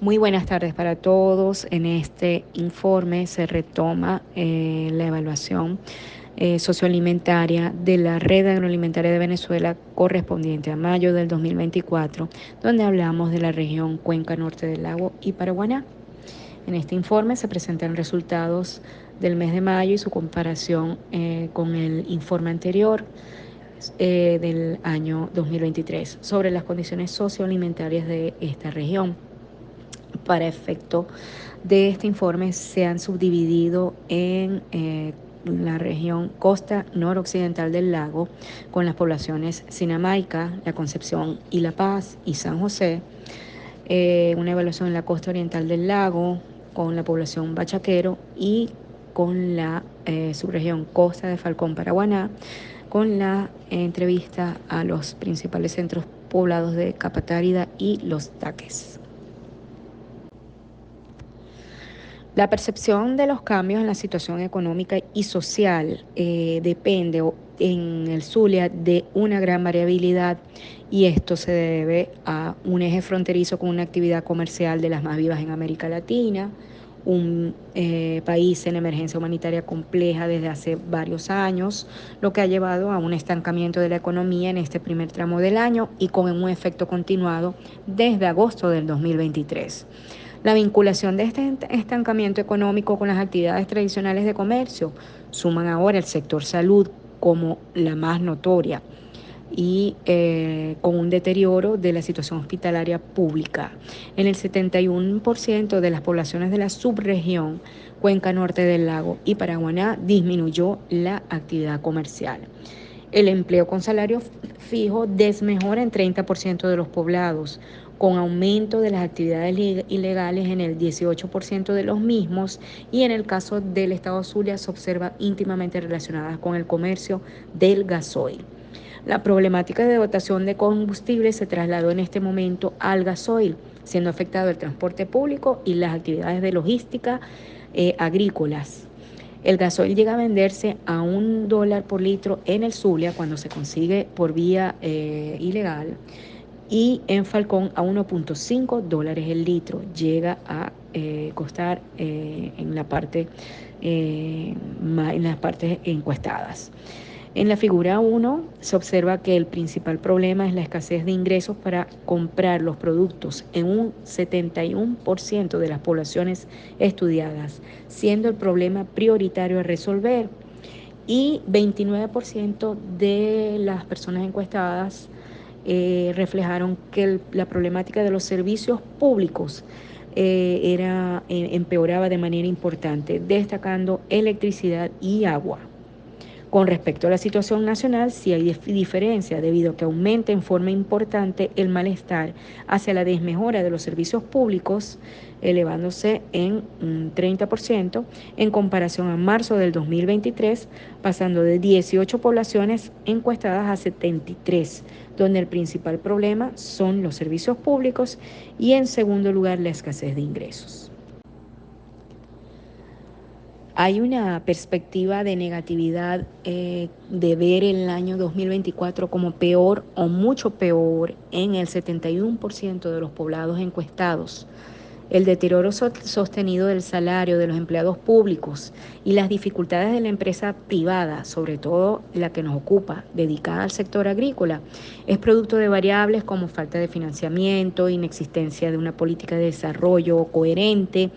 Muy buenas tardes para todos. En este informe se retoma la evaluación socioalimentaria de la Red Agroalimentaria de Venezuela correspondiente a mayo del 2024, donde hablamos de la región Cuenca Norte del Lago y Paraguaná. En este informe se presentan resultados del mes de mayo y su comparación con el informe anterior del año 2023 sobre las condiciones socioalimentarias de esta región. Para efecto de este informe se han subdividido en la región costa noroccidental del lago, con las poblaciones Sinamaica, La Concepción y La Paz y San José, una evaluación en la costa oriental del lago, con la población Bachaquero, y con la subregión costa de Falcón Paraguaná, con la entrevista a los principales centros poblados de Capatárida y Los Taques. La percepción de los cambios en la situación económica y social depende en el Zulia de una gran variabilidad, y esto se debe a un eje fronterizo con una actividad comercial de las más vivas en América Latina, un país en emergencia humanitaria compleja desde hace varios años, lo que ha llevado a un estancamiento de la economía en este primer tramo del año y con un efecto continuado desde agosto del 2023. La vinculación de este estancamiento económico con las actividades tradicionales de comercio suman ahora el sector salud como la más notoria, y con un deterioro de la situación hospitalaria pública. En el 71% de las poblaciones de la subregión Cuenca Norte del Lago y Paraguaná disminuyó la actividad comercial. El empleo con salario fijo desmejora en 30% de los poblados, con aumento de las actividades ilegales en el 18% de los mismos, y en el caso del estado Zulia se observa íntimamente relacionadas con el comercio del gasoil. La problemática de dotación de combustible se trasladó en este momento al gasoil, siendo afectado el transporte público y las actividades de logística agrícolas. El gasoil llega a venderse a $1 por litro en el Zulia cuando se consigue por vía ilegal, y en Falcón a $1.5 el litro llega a costar en las partes encuestadas. En la figura 1 se observa que el principal problema es la escasez de ingresos para comprar los productos en un 71% de las poblaciones estudiadas, siendo el problema prioritario a resolver, y 29% de las personas encuestadas reflejaron que la problemática de los servicios públicos empeoraba de manera importante, destacando electricidad y agua. Con respecto a la situación nacional, sí hay diferencia, debido a que aumenta en forma importante el malestar hacia la desmejora de los servicios públicos, elevándose en un 30% en comparación a marzo del 2023, pasando de 18 poblaciones encuestadas a 73, donde el principal problema son los servicios públicos y en segundo lugar la escasez de ingresos. Hay una perspectiva de negatividad de ver el año 2024 como peor o mucho peor en el 71% de los poblados encuestados. El deterioro sostenido del salario de los empleados públicos y las dificultades de la empresa privada, sobre todo la que nos ocupa, dedicada al sector agrícola, es producto de variables como falta de financiamiento, inexistencia de una política de desarrollo coherente,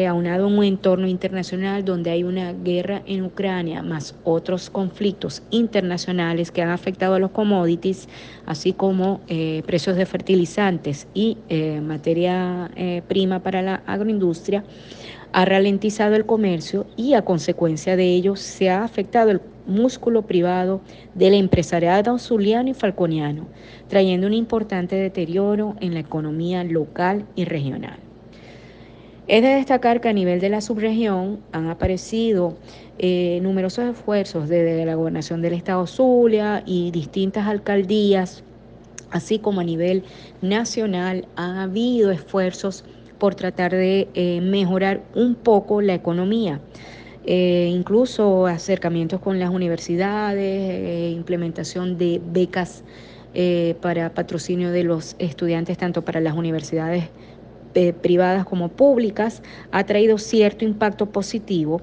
aunado a un entorno internacional donde hay una guerra en Ucrania, más otros conflictos internacionales que han afectado a los commodities, así como precios de fertilizantes y materia prima para la agroindustria, ha ralentizado el comercio, y a consecuencia de ello se ha afectado el músculo privado del empresariado zuliano y falconiano, trayendo un importante deterioro en la economía local y regional. Es de destacar que a nivel de la subregión han aparecido numerosos esfuerzos desde la gobernación del estado Zulia y distintas alcaldías, así como a nivel nacional ha habido esfuerzos por tratar de mejorar un poco la economía. Incluso acercamientos con las universidades, implementación de becas para patrocinio de los estudiantes, tanto para las universidades privadas como públicas, ha traído cierto impacto positivo,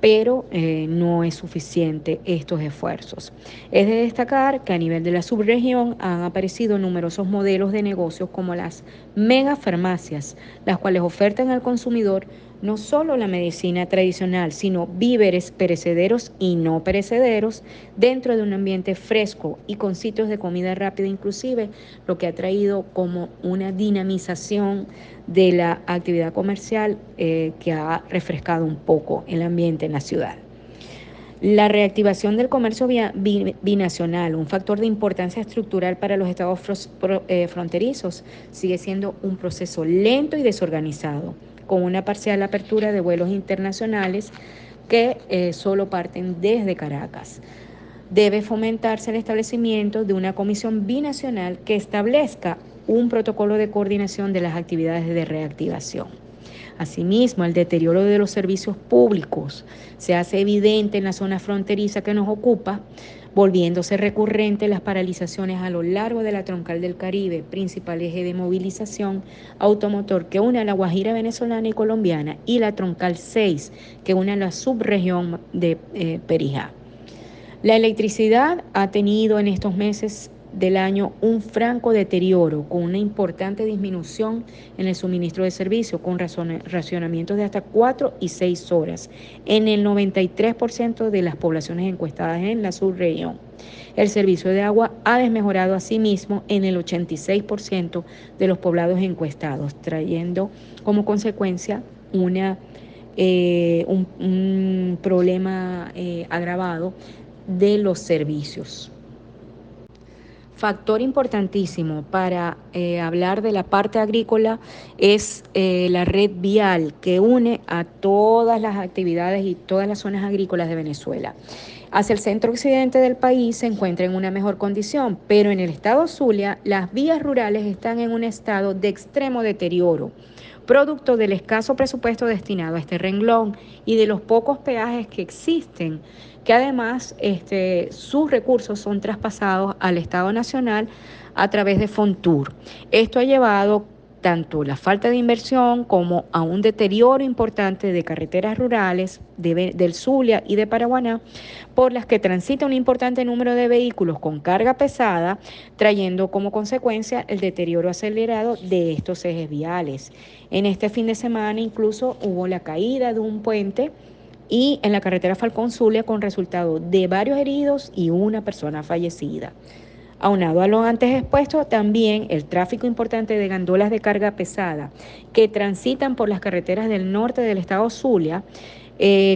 pero no es suficiente estos esfuerzos. Es de destacar que a nivel de la subregión han aparecido numerosos modelos de negocios como las megafarmacias, las cuales ofertan al consumidor no solo la medicina tradicional, sino víveres perecederos y no perecederos dentro de un ambiente fresco y con sitios de comida rápida inclusive, lo que ha traído como una dinamización de la actividad comercial que ha refrescado un poco el ambiente en la ciudad. La reactivación del comercio binacional, un factor de importancia estructural para los estados fronterizos, sigue siendo un proceso lento y desorganizado, con una parcial apertura de vuelos internacionales que solo parten desde Caracas. Debe fomentarse el establecimiento de una comisión binacional que establezca un protocolo de coordinación de las actividades de reactivación. Asimismo, el deterioro de los servicios públicos se hace evidente en la zona fronteriza que nos ocupa, volviéndose recurrente las paralizaciones a lo largo de la troncal del Caribe, principal eje de movilización automotor que une a la Guajira venezolana y colombiana, y la troncal 6 que une a la subregión de Perijá. La electricidad ha tenido en estos meses del año un franco deterioro, con una importante disminución en el suministro de servicio, con racionamientos de hasta 4 y 6 horas en el 93% de las poblaciones encuestadas en la subregión. El servicio de agua ha desmejorado asimismo en el 86% de los poblados encuestados, trayendo como consecuencia un problema agravado de los servicios. Factor importantísimo para hablar de la parte agrícola es la red vial que une a todas las actividades y todas las zonas agrícolas de Venezuela. Hacia el centro occidente del país se encuentra en una mejor condición, pero en el estado Zulia las vías rurales están en un estado de extremo deterioro, producto del escaso presupuesto destinado a este renglón y de los pocos peajes que existen, que además sus recursos son traspasados al Estado Nacional a través de Fontur. Esto ha llevado tanto la falta de inversión como a un deterioro importante de carreteras rurales del Zulia y de Paraguaná, por las que transita un importante número de vehículos con carga pesada, trayendo como consecuencia el deterioro acelerado de estos ejes viales. En este fin de semana incluso hubo la caída de un puente y en la carretera Falcón Zulia, con resultado de varios heridos y una persona fallecida. Aunado a lo antes expuesto, también el tráfico importante de gandolas de carga pesada que transitan por las carreteras del norte del estado Zulia,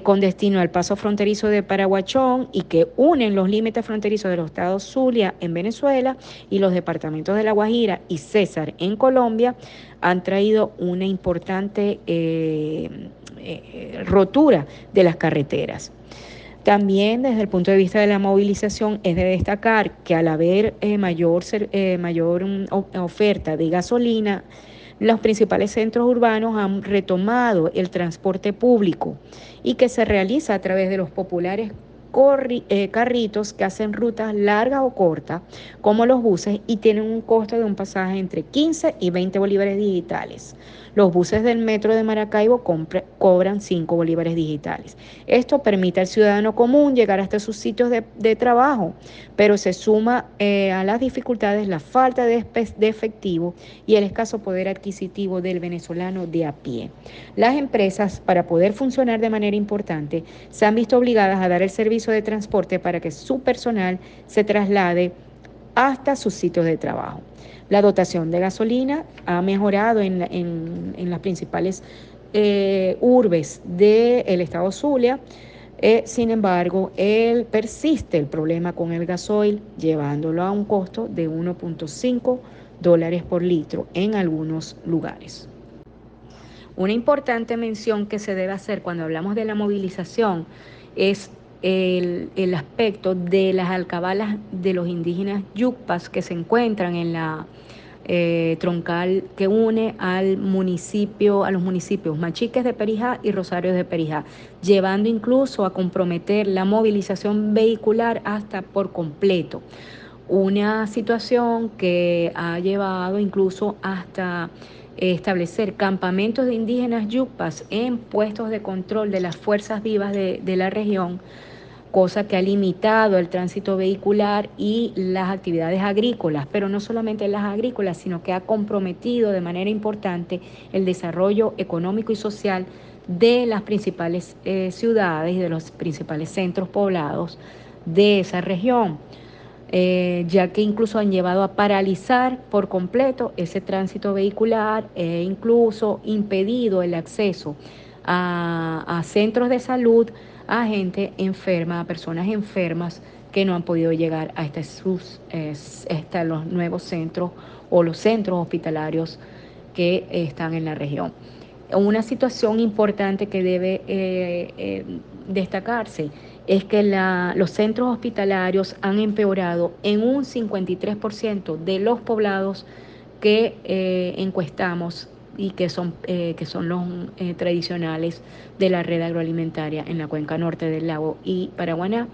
con destino al paso fronterizo de Paraguachón y que unen los límites fronterizos de los estados Zulia en Venezuela y los departamentos de La Guajira y César en Colombia, han traído una importante rotura de las carreteras. También desde el punto de vista de la movilización es de destacar que al haber mayor oferta de gasolina, los principales centros urbanos han retomado el transporte público y que se realiza a través de los populares carritos que hacen rutas largas o cortas, como los buses, y tienen un costo de un pasaje entre 15 y 20 bolívares digitales. Los buses del metro de Maracaibo cobran 5 bolívares digitales. Esto permite al ciudadano común llegar hasta sus sitios de trabajo, pero se suma a las dificultades la falta de efectivo y el escaso poder adquisitivo del venezolano de a pie. Las empresas, para poder funcionar de manera importante, se han visto obligadas a dar el servicio de transporte para que su personal se traslade hasta sus sitios de trabajo. La dotación de gasolina ha mejorado en las principales urbes del estado Zulia. Sin embargo, persiste el problema con el gasoil, llevándolo a un costo de $1.5 por litro en algunos lugares. Una importante mención que se debe hacer cuando hablamos de la movilización es el aspecto de las alcabalas de los indígenas yucpas que se encuentran en la troncal que une a los municipios Machiques de Perijá y Rosario de Perijá, llevando incluso a comprometer la movilización vehicular hasta por completo. Una situación que ha llevado incluso hasta establecer campamentos de indígenas yucpas en puestos de control de las fuerzas vivas de la región, cosa que ha limitado el tránsito vehicular y las actividades agrícolas, pero no solamente las agrícolas, sino que ha comprometido de manera importante el desarrollo económico y social de las principales ciudades y de los principales centros poblados de esa región. Ya que incluso han llevado a paralizar por completo ese tránsito vehicular e incluso impedido el acceso a centros de salud, a gente enferma, a personas enfermas que no han podido llegar hasta los nuevos centros o los centros hospitalarios que están en la región. Una situación importante que debe destacarse es que los centros hospitalarios han empeorado en un 53% de los poblados que encuestamos y que son los tradicionales de la red agroalimentaria en la cuenca norte del lago y Paraguaná,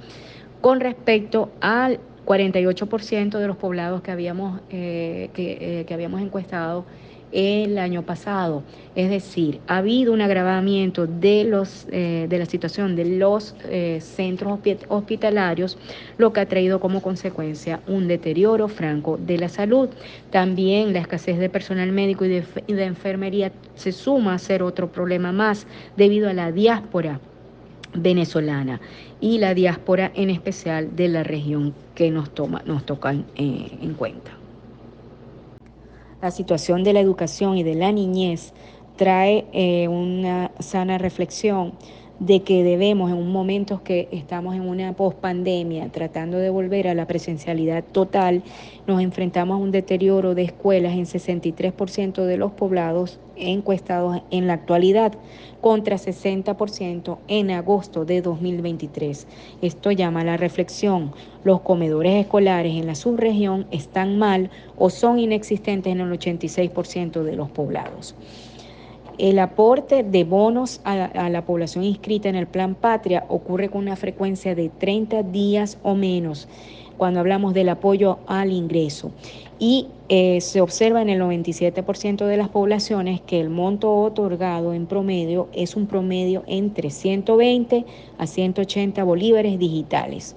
con respecto al 48% de los poblados que habíamos encuestado el año pasado. Es decir, ha habido un agravamiento de la situación de los centros hospitalarios, lo que ha traído como consecuencia un deterioro franco de la salud. También la escasez de personal médico y de enfermería se suma a ser otro problema más debido a la diáspora venezolana y la diáspora en especial de la región que nos toca en cuenta. La situación de la educación y de la niñez trae una sana reflexión de que debemos, en un momento que estamos en una pospandemia, tratando de volver a la presencialidad total, nos enfrentamos a un deterioro de escuelas en 63% de los poblados encuestados en la actualidad, contra 60% en agosto de 2023. Esto llama a la reflexión. Los comedores escolares en la subregión están mal o son inexistentes en el 86% de los poblados. El aporte de bonos a la población inscrita en el Plan Patria ocurre con una frecuencia de 30 días o menos cuando hablamos del apoyo al ingreso. Y se observa en el 97% de las poblaciones que el monto otorgado en promedio es un promedio entre 120 a 180 bolívares digitales.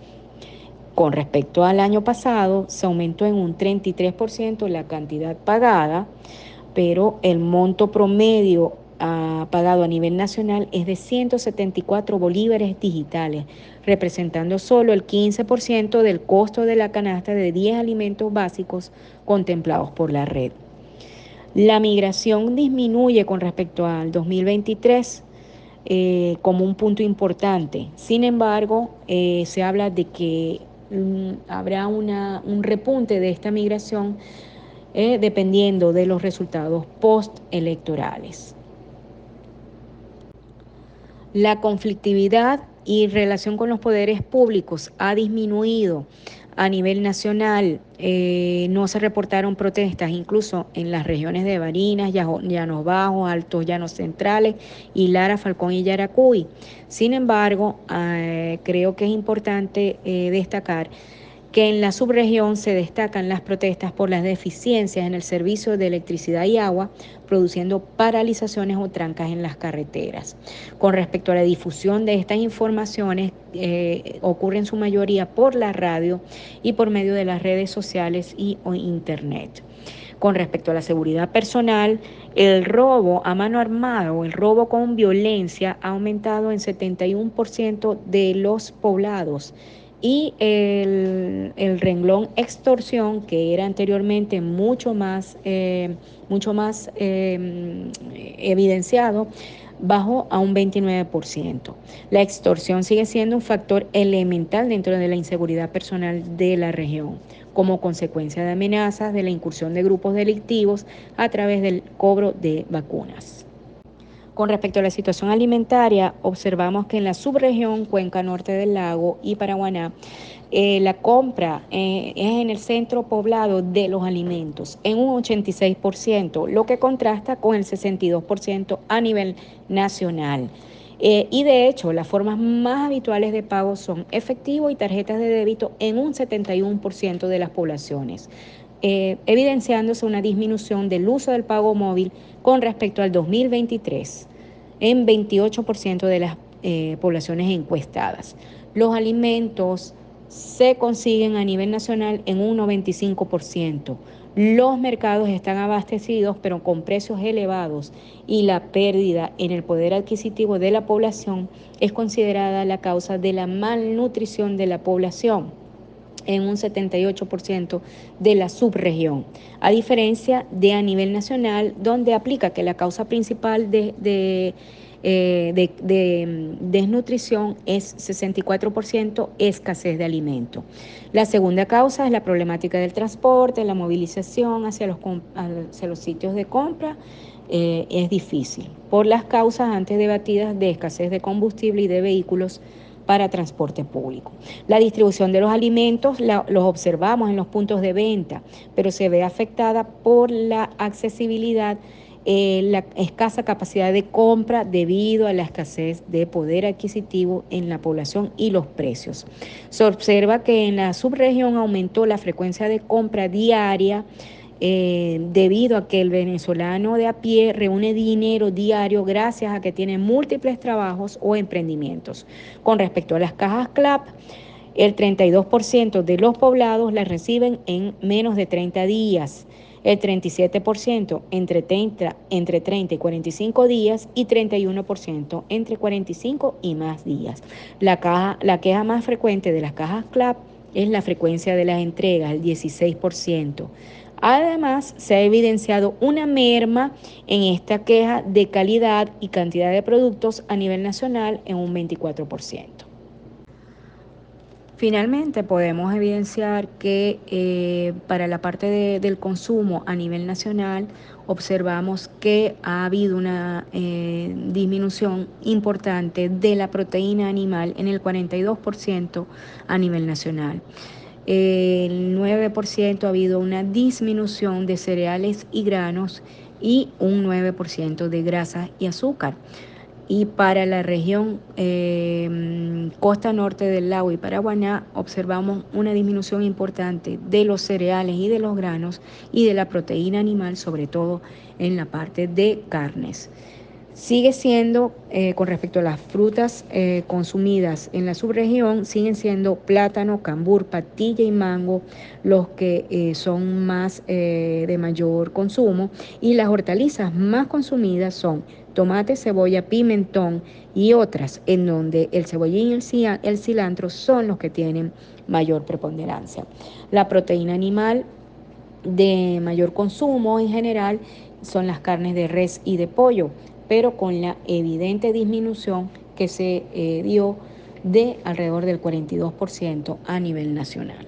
Con respecto al año pasado, se aumentó en un 33% la cantidad pagada, pero el monto promedio pagado a nivel nacional es de 174 bolívares digitales, representando solo el 15% del costo de la canasta de 10 alimentos básicos contemplados por la red. La migración disminuye con respecto al 2023 como un punto importante. Sin embargo, se habla de que habrá un repunte de esta migración dependiendo de los resultados postelectorales. La conflictividad y relación con los poderes públicos ha disminuido a nivel nacional. No se reportaron protestas, incluso en las regiones de Barinas, Llanos Bajos, Altos Llanos Centrales y Lara, Falcón y Yaracuy. Sin embargo, creo que es importante destacar que en la subregión se destacan las protestas por las deficiencias en el servicio de electricidad y agua, produciendo paralizaciones o trancas en las carreteras. Con respecto a la difusión de estas informaciones, ocurre en su mayoría por la radio y por medio de las redes sociales o internet. Con respecto a la seguridad personal, el robo a mano armada o el robo con violencia ha aumentado en 71% de los poblados. Y el renglón extorsión, que era anteriormente mucho más evidenciado, bajó a un 29%. La extorsión sigue siendo un factor elemental dentro de la inseguridad personal de la región, como consecuencia de amenazas de la incursión de grupos delictivos a través del cobro de vacunas. Con respecto a la situación alimentaria, observamos que en la subregión Cuenca Norte del Lago y Paraguaná, la compra es en el centro poblado de los alimentos, en un 86%, lo que contrasta con el 62% a nivel nacional. Y de hecho, las formas más habituales de pago son efectivo y tarjetas de débito en un 71% de las poblaciones. evidenciándose una disminución del uso del pago móvil con respecto al 2023 en 28% de las poblaciones encuestadas. Los alimentos se consiguen a nivel nacional en un 95%. Los mercados están abastecidos, pero con precios elevados, y la pérdida en el poder adquisitivo de la población es considerada la causa de la malnutrición de la población en un 78% de la subregión, a diferencia de a nivel nacional, donde aplica que la causa principal de desnutrición es 64% escasez de alimento. La segunda causa es la problemática del transporte, la movilización hacia los sitios de compra. Es difícil por las causas antes debatidas de escasez de combustible y de vehículos para transporte público. La distribución de los alimentos los observamos en los puntos de venta, pero se ve afectada por la accesibilidad, la escasa capacidad de compra debido a la escasez de poder adquisitivo en la población y los precios. Se observa que en la subregión aumentó la frecuencia de compra diaria, debido a que el venezolano de a pie reúne dinero diario gracias a que tiene múltiples trabajos o emprendimientos. Con respecto a las cajas CLAP, el 32% de los poblados las reciben en menos de 30 días, el 37% entre 30 y 45 días y 31% entre 45 y más días. La queja más frecuente de las cajas CLAP es la frecuencia de las entregas, el 16%. Además, se ha evidenciado una merma en esta queja de calidad y cantidad de productos a nivel nacional en un 24%. Finalmente, podemos evidenciar que para la parte del consumo a nivel nacional, observamos que ha habido una disminución importante de la proteína animal en el 42% a nivel nacional. El 9% ha habido una disminución de cereales y granos y un 9% de grasas y azúcar. Y para la región costa norte del lago y Paraguaná observamos una disminución importante de los cereales y de los granos y de la proteína animal, sobre todo en la parte de carnes. Sigue siendo, con respecto a las frutas consumidas en la subregión, siguen siendo plátano, cambur, patilla y mango los que son más de mayor consumo, y las hortalizas más consumidas son tomate, cebolla, pimentón y otras, en donde el cebollín y el cilantro son los que tienen mayor preponderancia. La proteína animal de mayor consumo en general son las carnes de res y de pollo, pero con la evidente disminución que se dio de alrededor del 42% a nivel nacional.